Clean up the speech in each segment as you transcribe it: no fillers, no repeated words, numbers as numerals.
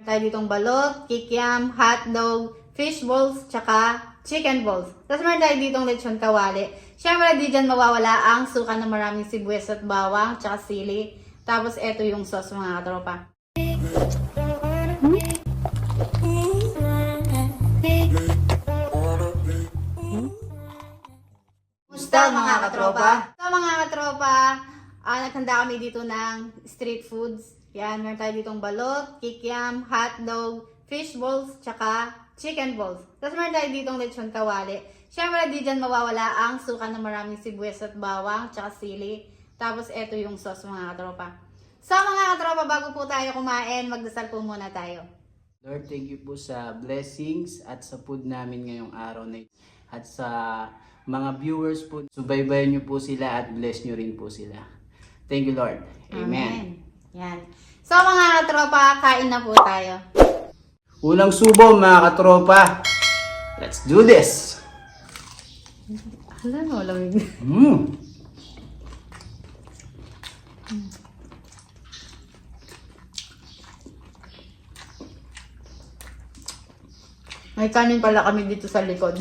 tayo ditong balot, kikiam, hotdog, fish balls, tsaka chicken balls. Tapos meron tayo ditong lechon kawali. Siyempre, di dyan mawawala ang suka na maraming sibuyas at bawang, tsaka sili. Tapos, eto yung sauce mga katropa. Musta mga katropa? So mga katropa, naghanda kami dito ng street foods. Yan, meron tayo ditong balot, kikiam, hotdog, fish balls, tsaka chicken balls. Tapos meron tayo ditong lechon kawali. Siyempre, di dyan mawawala ang suka na maraming sibuyas at bawang, tsaka sili. Tapos, eto yung sauce mga katropa. So mga katropa, bago po tayo kumain, magdasal po muna tayo. Lord, thank you po sa blessings at sa food namin ngayong araw na ito. At sa mga viewers po, subaybayan niyo po sila at bless niyo rin po sila. Thank you, Lord. Amen. Yan. So mga katropa, kain na po tayo. Unang subo mga katropa. Let's do this! Hala, malamig. May kanin pala kami dito sa likod.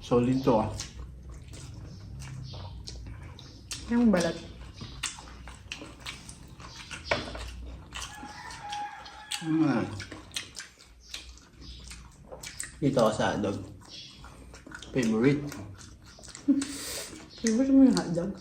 Solid to ah. Yung balat. Dito ako sa hotdog. Favorite. Favorite mo yung hotdog?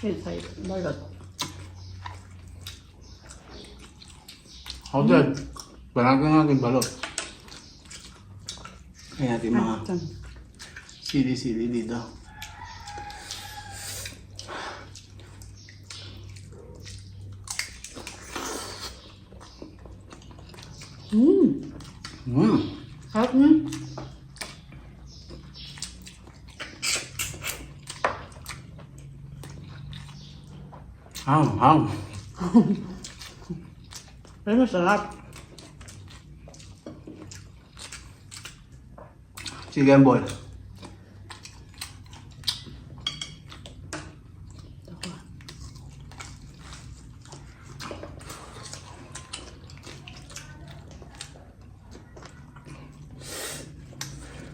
Inside, balat. How good? Barangay natin balot. Kaya natin mga sili-sili dito. Sarap niya. Ham. Ay, masarap. Chicken ball.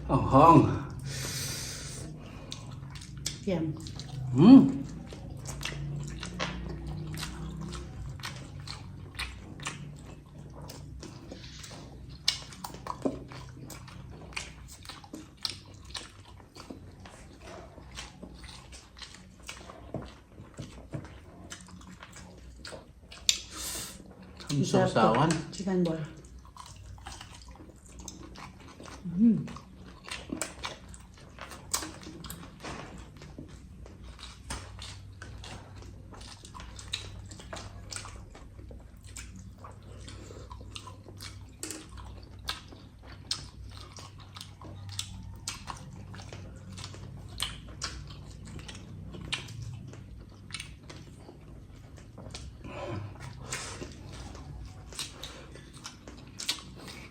Hong. Yan. Ang sausawan. Chicken ball.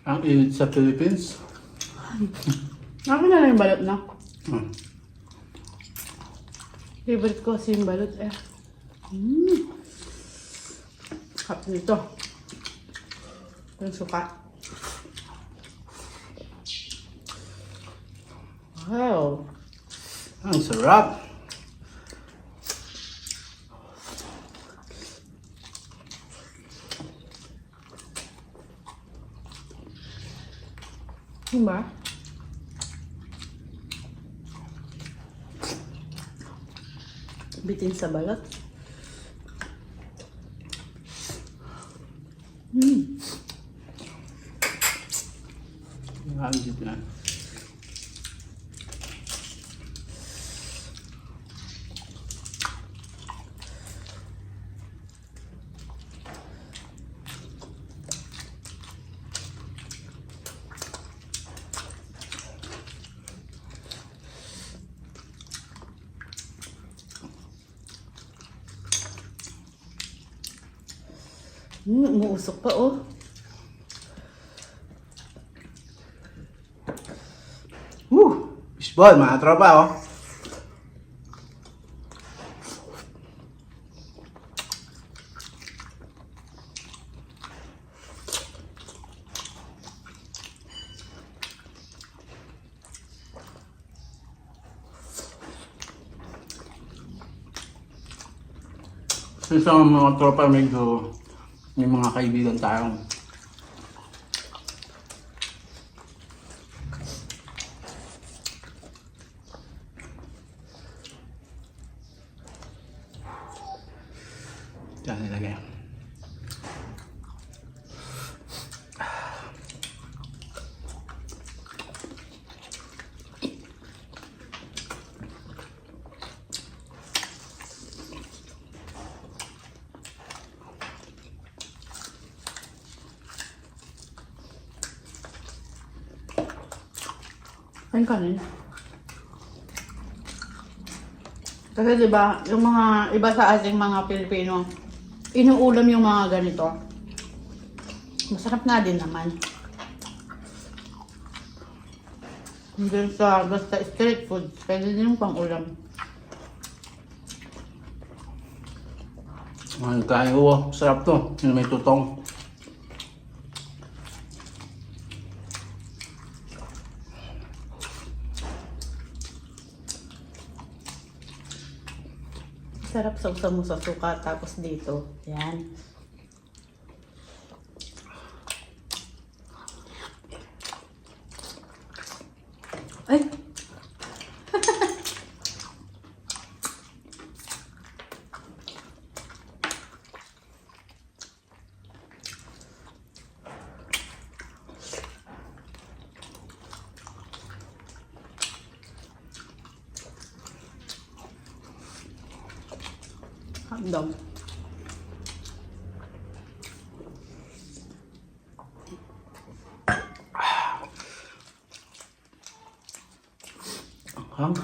Ang init sa Philippines. Ako na lang yung balot na. Hmm. Favorite ko kasi yung balot eh. Sarap nito. Yung suka. Wow. Ang sarap. Diba? Bitin sa balot. Ang gitna. Umuusok pa oh. Fishball, mga tropa, oh. Sa mga tropa, medyo may mga kaibigan tayo. Diyan nilagay. Ang kanin. Kasi diba, yung mga iba sa ating mga Pilipino, inuulam yung mga ganito. Masarap nga din naman. Hindi sa basta street food, pwede din yung pang-ulam. Ang kain ko, sarap to. Yung may tutong. Sarap sausaw mo sa suka, tapos dito. Yan. Ay! Hotdog. Hang.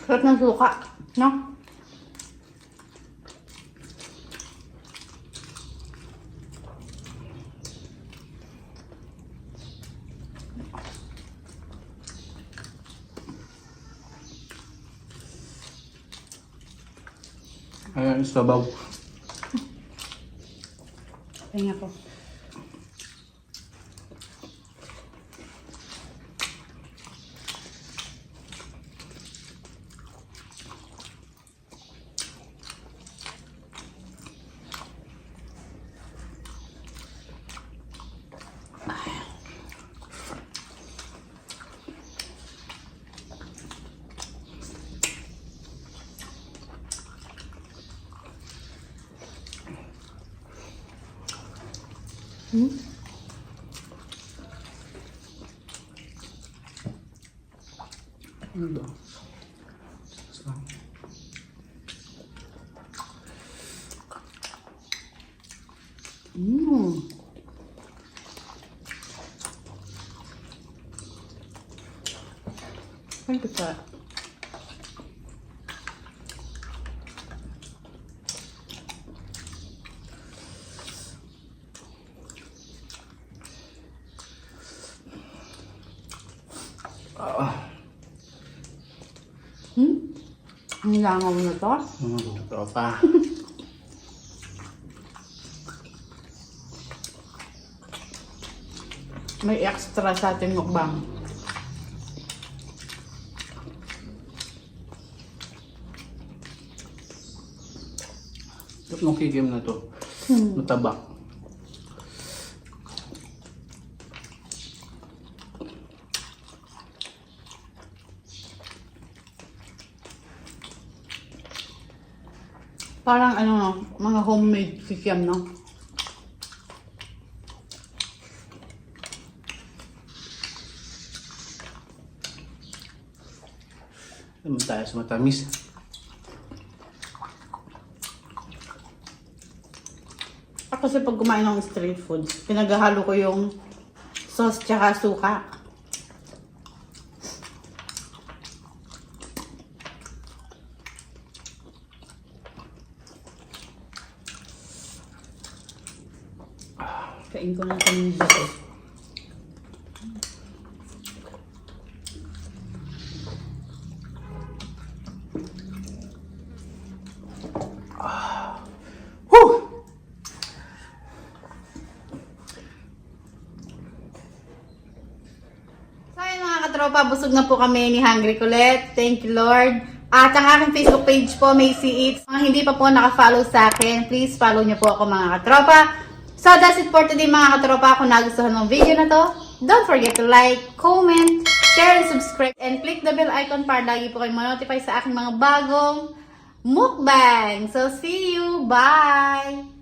Sarap ng suka, no? Ayan, sabaw. Kaya po. Ano? Ay, gusto. Ang langaw na to. Tropa. May extra sa ating mukbang. Itong kigim na to. Mataba. Parang ano, mga homemade kikiam, no? Naman tayo sa matamis. Ako kasi pag kumain ng street food, pinaghahalo ko yung sauce tsaka suka. Kain ko ng kaming bato. Whew! So ayun mga katropa, busog na po kami ni Hungry Colette. Thank you Lord. At ang aking Facebook page po, Macy Eats. Mga hindi pa po naka-follow sa akin, please follow niyo po ako mga katropa. So that's it for today mga katropa. Kung nagustuhan mo ang video na to, don't forget to like, comment, share, and subscribe. And click the bell icon para lagi po kayong ma-notify sa aking mga bagong mukbang. So see you. Bye!